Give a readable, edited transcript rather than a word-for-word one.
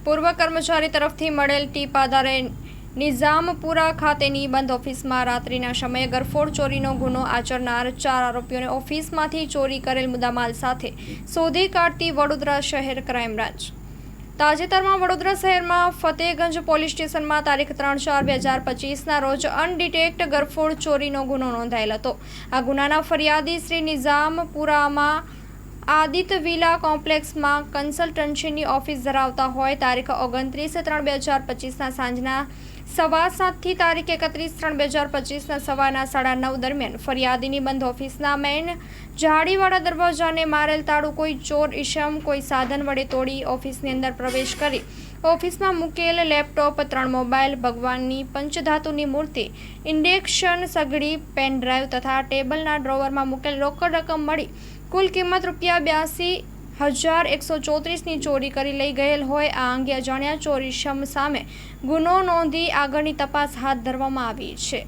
પૂર્વ કર્મચારી તરફથી મળેલ ટીપ આધારે નિઝામપુરા ખાતેની બંધ ઓફિસમાં રાત્રિના સમયે ગરફોડ ચોરીનો ગુનો આચરનાર 4 આરોપીઓને ઓફિસમાંથી ચોરી કરેલ મુદ્દામાલ સાથે શોધી કાઢતી વડોદરા શહેર ક્રાઇમ બ્રાન્ચ। તાજેતરમાં વડોદરા શહેરમાં ફતેહગંજ પોલીસ સ્ટેશનમાં તારીખ 3/4/2025ના રોજ અનડિટેક્ટ ગરફોડ ચોરીનો ગુનો નોંધાયેલ હતો। આ ગુનાના ફરિયાદી શ્રી નિઝામપુરામાં આદિત્ય વિલા કોમ્પ્લેક્સમાં કન્સલ્ટન્સીની ઓફિસ ધરાવતા હોય તારીખ 29/3/2025ના સાંજના 7:15થી તારીખ 31/3/2025ના સવારના 9:30 દરમિયાન ફરિયાદીની બંધ ઓફિસના મેઇન જાળીવાળા દરવાજાને મારેલ તાળું કોઈ ચોર ઈસમ કોઈ સાધન વડે તોડી ઓફિસની અંદર પ્રવેશ કરી ઓફિસમાં મૂકેલ લેપટોપ, 3 મોબાઈલ, ભગવાનની પંચધાતુની મૂર્તિ, ઇન્ડેક્શન સગડી, પેન ડ્રાઈવ તથા ટેબલના ડ્રોવરમાં મૂકેલ રોકડ રકમ મળી કુલ કિંમત ₹82,134ની ચોરી કરી લઈ ગયેલ હોય। આ અંગે અજાણ્યા ચોર ઈસમ સામે ગુનો નોંધી આગળની તપાસ હાથ ધરવામાં આવી છે।